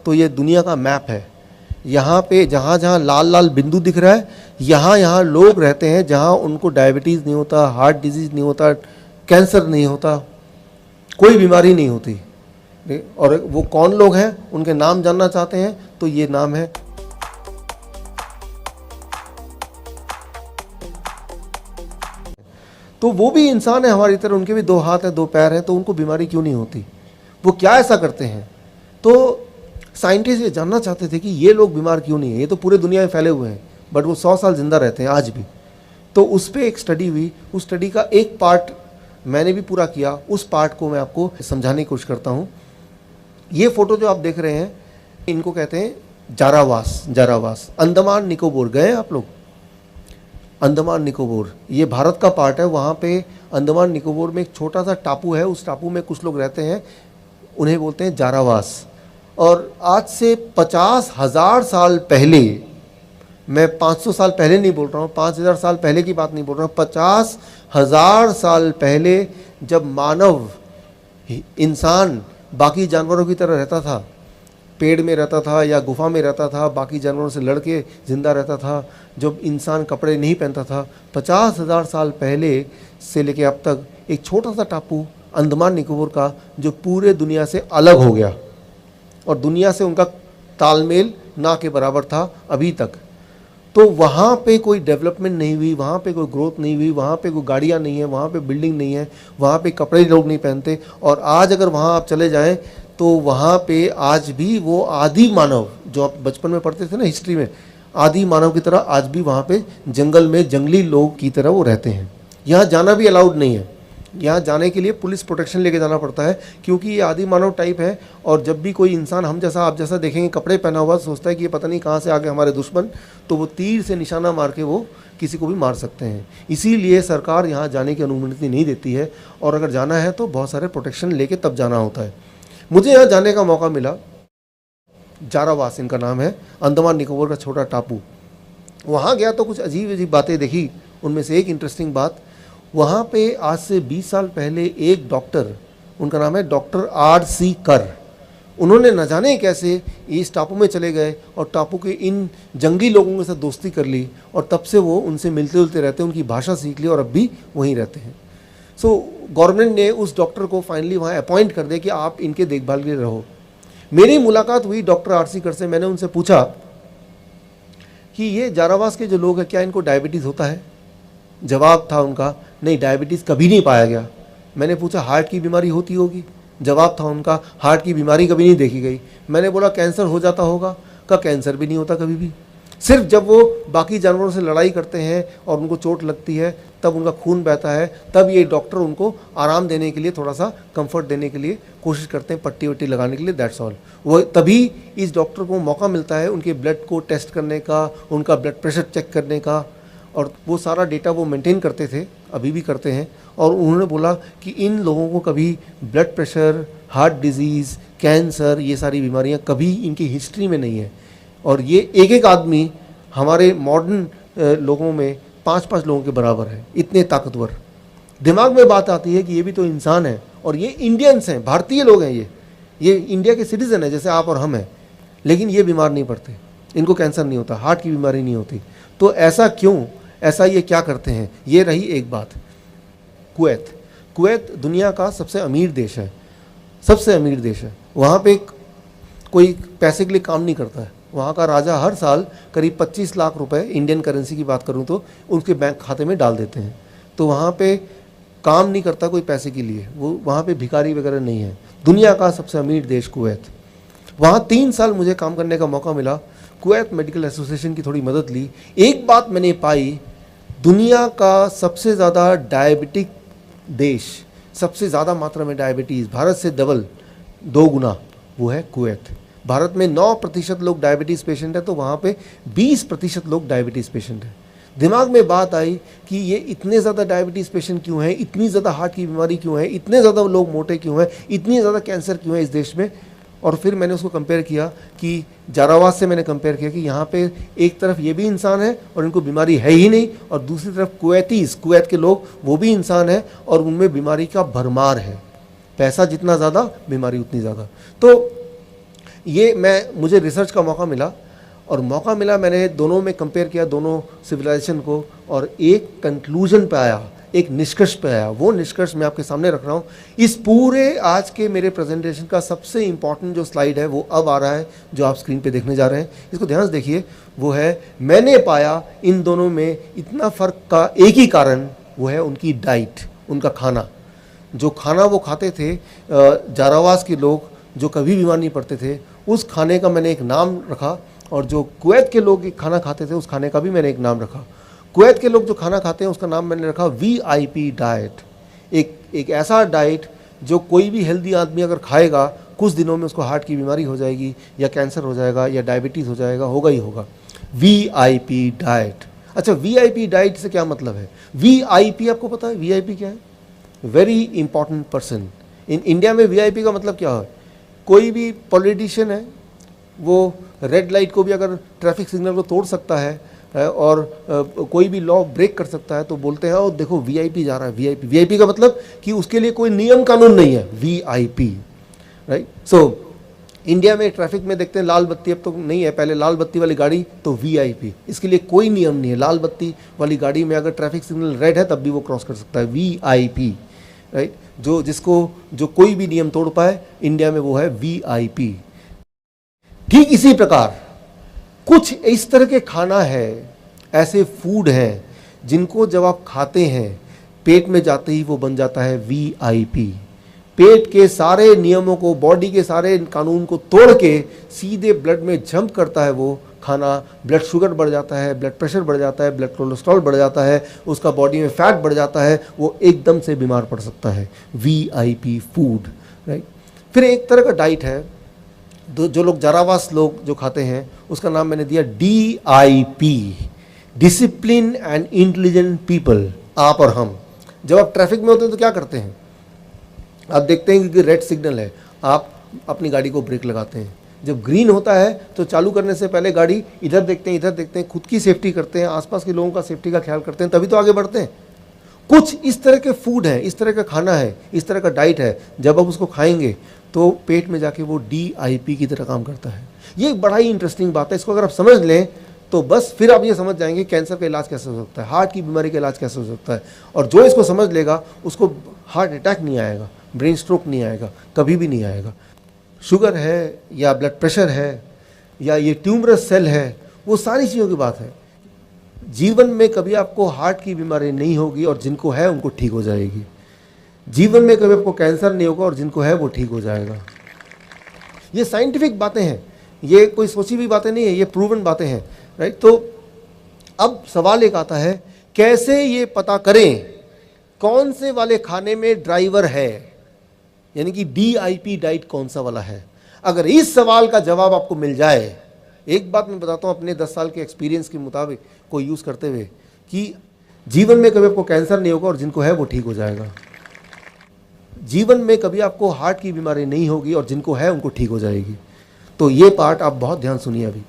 तो ये दुनिया का मैप है। यहाँ पे जहाँ जहाँ लाल लाल बिंदु दिख रहा है, यहाँ यहाँ लोग रहते हैं जहाँ उनको डायबिटीज़ नहीं होता, हार्ट डिजीज़ नहीं होता, कैंसर नहीं होता, कोई बीमारी नहीं होती। और वो कौन लोग हैं, उनके नाम जानना चाहते हैं तो ये नाम है। तो वो भी इंसान है हमारी तरह, उनके भी 2 हाथ हैं 2 पैर हैं, तो उनको बीमारी क्यों नहीं होती? वो क्या ऐसा करते हैं? तो साइंटिस्ट ये जानना चाहते थे कि ये लोग बीमार क्यों नहीं है। ये तो पूरे दुनिया में फैले हुए हैं, बट वो 100 साल जिंदा रहते हैं आज भी। तो उस पर एक स्टडी हुई, उस स्टडी का एक पार्ट मैंने भी पूरा किया, उस पार्ट को मैं आपको समझाने की कोशिश करता हूँ। ये फोटो जो आप देख रहे हैं, इनको कहते हैं जारावास। जारावास अंडमान निकोबार गए हैं आप लोग? अंडमान निकोबार ये भारत का पार्ट है। वहाँ पे अंडमान निकोबार में एक छोटा सा टापू है, उस टापू में कुछ लोग रहते हैं, उन्हें बोलते हैं जारावास। और आज से 50,000 साल पहले, मैं 500 साल पहले नहीं बोल रहा हूँ, 5,000 साल पहले की बात नहीं बोल रहा हूँ, 50,000 साल पहले जब मानव इंसान बाकी जानवरों की तरह रहता था, पेड़ में रहता था या गुफा में रहता था, बाकी जानवरों से लड़ के जिंदा रहता था, जब इंसान कपड़े नहीं पहनता था, 50,000 साल पहले से लेके अब तक एक छोटा सा टापू अंडमान निकोबार का जो पूरे दुनिया से अलग हो गया और दुनिया से उनका तालमेल ना के बराबर था अभी तक। तो वहाँ पे कोई डेवलपमेंट नहीं हुई, वहाँ पे कोई ग्रोथ नहीं हुई, वहाँ पे कोई गाड़ियाँ नहीं है, वहाँ पे बिल्डिंग नहीं है, वहाँ पे कपड़े लोग नहीं पहनते। और आज अगर वहाँ आप चले जाएं तो वहाँ पे आज भी वो आदि मानव जो आप बचपन में पढ़ते थे ना हिस्ट्री में, आदि मानव की तरह आज भी वहाँ पे जंगल में जंगली लोग की तरह वो रहते हैं। यहाँ जाना भी अलाउड नहीं है, यहाँ जाने के लिए पुलिस प्रोटेक्शन लेके जाना पड़ता है, क्योंकि ये आदि मानव टाइप है। और जब भी कोई इंसान हम जैसा आप जैसा देखेंगे कपड़े पहना हुआ, सोचता है कि ये पता नहीं कहाँ से आ गए हमारे दुश्मन, तो वो तीर से निशाना मार के वो किसी को भी मार सकते हैं। इसीलिए सरकार यहाँ जाने की अनुमति नहीं देती है, और अगर जाना है तो बहुत सारे प्रोटेक्शन लेके तब जाना होता है। मुझे यहाँ जाने का मौका मिला, जारावास इनका नाम है, अंडमान निकोबार का छोटा टापू। वहाँ गया तो कुछ अजीब अजीब बातें देखी। उनमें से एक इंटरेस्टिंग बात, वहाँ पे आज से 20 साल पहले एक डॉक्टर, उनका नाम है डॉक्टर R.C. कर, उन्होंने न जाने कैसे इस टापू में चले गए और टापू के इन जंगली लोगों के साथ दोस्ती कर ली, और तब से वो उनसे मिलते जुलते रहते हैं, उनकी भाषा सीख ली और अब भी वहीं रहते हैं। सो गवर्नमेंट ने उस डॉक्टर को फाइनली वहाँ अपॉइंट कर दिया कि आप इनके देखभाल के लिए रहो। मेरी मुलाकात हुई डॉक्टर R.C. कर से। मैंने उनसे पूछा कि ये जारावास के जो लोग हैं, क्या इनको डायबिटीज़ होता है? जवाब था उनका, नहीं, डायबिटीज़ कभी नहीं पाया गया। मैंने पूछा हार्ट की बीमारी होती होगी? जवाब था उनका, हार्ट की बीमारी कभी नहीं देखी गई। मैंने बोला कैंसर हो जाता होगा? का कैंसर भी नहीं होता कभी भी। सिर्फ जब वो बाकी जानवरों से लड़ाई करते हैं और उनको चोट लगती है, तब उनका खून बहता है, तब ये डॉक्टर उनको आराम देने के लिए, थोड़ा सा कंफर्ट देने के लिए कोशिश करते हैं, पट्टी वट्टी लगाने के लिए, दैट्स ऑल। वो तभी इस डॉक्टर को मौका मिलता है उनके ब्लड को टेस्ट करने का, उनका ब्लड प्रेशर चेक करने का, और वो सारा डेटा वो मेंटेन करते थे, अभी भी करते हैं। और उन्होंने बोला कि इन लोगों को कभी blood pressure, heart disease, cancer, ये सारी बीमारियां कभी इनकी हिस्ट्री में नहीं है। और ये एक एक आदमी हमारे मॉडर्न लोगों में 5-5 लोगों के बराबर है, इतने ताकतवर। दिमाग में बात आती है कि ये भी तो इंसान है, और ये इंडियंस हैं, भारतीय लोग हैं, ये इंडिया के सिटीज़न हैं जैसे आप और हम हैं, लेकिन ये बीमार नहीं पड़ते, इनको कैंसर नहीं होता, हार्ट की बीमारी नहीं होती। तो ऐसा क्यों? ऐसा ये क्या करते हैं? ये रही एक बात। कुवैत दुनिया का सबसे अमीर देश है, सबसे अमीर देश है। वहाँ पे कोई पैसे के लिए काम नहीं करता है। वहाँ का राजा हर साल करीब 25 लाख रुपए, इंडियन करेंसी की बात करूँ तो, उसके बैंक खाते में डाल देते हैं। तो वहाँ पे काम नहीं करता कोई पैसे के लिए, वो वहाँ पे भिखारी वगैरह नहीं है। दुनिया का सबसे अमीर देश कुवैत। वहाँ 3 साल मुझे काम करने का मौका मिला। कुवैत मेडिकल एसोसिएशन की थोड़ी मदद ली। एक बात मैंने पाई, दुनिया का सबसे ज़्यादा डायबिटिक देश, सबसे ज़्यादा मात्रा में डायबिटीज़, भारत से डबल 2 गुना, वो है कुवैत। भारत में 9% लोग डायबिटीज़ पेशेंट है, तो वहाँ पे 20% लोग डायबिटीज़ पेशेंट हैं। दिमाग में बात आई कि ये इतने ज़्यादा डायबिटीज़ पेशेंट क्यों हैं, इतनी ज़्यादा हार्ट की बीमारी क्यों है, इतने ज़्यादा लोग मोटे क्यों हैं, इतनी ज़्यादा कैंसर क्यों है इस देश में। और फिर मैंने उसको कंपेयर किया कि जारावास से मैंने कंपेयर किया कि यहाँ पे एक तरफ ये भी इंसान है और इनको बीमारी है ही नहीं, और दूसरी तरफ कुवैत के लोग, वो भी इंसान है और उनमें बीमारी का भरमार है। पैसा जितना ज़्यादा, बीमारी उतनी ज़्यादा। तो ये मुझे रिसर्च का मौका मिला, और मौका मिला, मैंने दोनों में कंपेयर किया, दोनों सिविलाइजेशन को, और एक कंक्लूजन पे आया, एक निष्कर्ष पे आया। वो निष्कर्ष मैं आपके सामने रख रहा हूँ। इस पूरे आज के मेरे प्रेजेंटेशन का सबसे इंपॉर्टेंट जो स्लाइड है वो अब आ रहा है, जो आप स्क्रीन पे देखने जा रहे हैं। इसको ध्यान से देखिए। वो है, मैंने पाया इन दोनों में इतना फ़र्क का एक ही कारण, वो है उनकी डाइट, उनका खाना। जो खाना वो खाते थे जारावास के लोग, जो कभी बीमार नहीं पड़ते थे, उस खाने का मैंने एक नाम रखा। और जो कुवैत के लोग खाना खाते थे, उस खाने का भी मैंने एक नाम रखा। कुवैत के लोग जो खाना खाते हैं उसका नाम मैंने रखा VIP डाइट। एक ऐसा डाइट जो कोई भी हेल्दी आदमी अगर खाएगा, कुछ दिनों में उसको हार्ट की बीमारी हो जाएगी, या कैंसर हो जाएगा, या डायबिटीज़ हो जाएगा, होगा ही होगा। VIP diet. अच्छा, VIP डाइट से क्या मतलब है? VIP आपको पता है VIP क्या है? Very important person. इंडिया में VIP का मतलब क्या है? कोई भी पॉलिटिशियन है, वो रेड लाइट को भी अगर ट्रैफिक सिग्नल को तोड़ सकता है, और कोई भी लॉ ब्रेक कर सकता है, तो बोलते हैं, और देखो VIP जा रहा है। VIP का मतलब कि उसके लिए कोई नियम कानून नहीं है, VIP, राइट। सो इंडिया में ट्रैफिक में देखते हैं लाल बत्ती अब तो नहीं है, पहले लाल बत्ती वाली गाड़ी तो VIP, इसके लिए कोई नियम नहीं है। लाल बत्ती वाली गाड़ी में अगर ट्रैफिक सिग्नल रेड है तब भी वो क्रॉस कर सकता है, VIP, राइट। जो कोई भी नियम तोड़ पाए इंडिया में, वो है VIP। ठीक इसी प्रकार कुछ इस तरह के खाना है, ऐसे फूड हैं जिनको जब आप खाते हैं, पेट में जाते ही वो बन जाता है VIP। पेट के सारे नियमों को, बॉडी के सारे कानून को तोड़ के सीधे ब्लड में जंप करता है वो खाना। ब्लड शुगर बढ़ जाता है, ब्लड प्रेशर बढ़ जाता है, ब्लड कोलेस्ट्रॉल बढ़ जाता है, उसका बॉडी में फैट बढ़ जाता है, वो एकदम से बीमार पड़ सकता है। VIP food, right. फिर एक तरह का डाइट है जो लोग जारावास लोग जो खाते हैं, उसका नाम मैंने दिया DIP, discipline and intelligent people. आप और हम जब आप ट्रैफिक में होते हैं तो क्या करते हैं? आप देखते हैं कि रेड सिग्नल है, आप अपनी गाड़ी को ब्रेक लगाते हैं। जब ग्रीन होता है तो चालू करने से पहले गाड़ी इधर देखते हैं, इधर देखते हैं, खुद की सेफ्टी करते हैं, आसपास के लोगों का सेफ्टी का ख्याल करते हैं, तभी तो आगे बढ़ते हैं। कुछ इस तरह के फूड हैं, इस तरह का खाना है, इस तरह का डाइट है, जब आप उसको खाएंगे तो पेट में जाके वो DIP की तरह काम करता है। ये एक बड़ा ही इंटरेस्टिंग बात है। इसको अगर आप समझ लें तो बस फिर आप ये समझ जाएंगे कैंसर का इलाज कैसे हो सकता है, हार्ट की बीमारी का इलाज कैसे हो सकता है। और जो इसको समझ लेगा उसको हार्ट अटैक नहीं आएगा, ब्रेन स्ट्रोक नहीं आएगा, कभी भी नहीं आएगा। शुगर है या ब्लड प्रेशर है या ये ट्यूमरस सेल है, वो सारी चीज़ों की बात है। जीवन में कभी आपको हार्ट की बीमारी नहीं होगी, और जिनको है उनको ठीक हो जाएगी। जीवन में कभी आपको कैंसर नहीं होगा, और जिनको है वो ठीक हो जाएगा। ये साइंटिफिक बातें हैं, ये कोई सोची हुई बातें नहीं है, ये प्रूवन बातें हैं, राइट। तो अब सवाल एक आता है, कैसे ये पता करें कौन से वाले खाने में ड्राइवर है, यानी कि DIP डाइट कौन सा वाला है। अगर इस सवाल का जवाब आपको मिल जाए, एक बात मैं बताता हूँ अपने 10 साल के एक्सपीरियंस के मुताबिक को यूज़ करते हुए, कि जीवन में कभी आपको कैंसर नहीं होगा, और जिनको है वो ठीक हो जाएगा। जीवन में कभी आपको हार्ट की बीमारी नहीं होगी, और जिनको है उनको ठीक हो जाएगी। तो ये पार्ट आप बहुत ध्यान सुनिए अभी।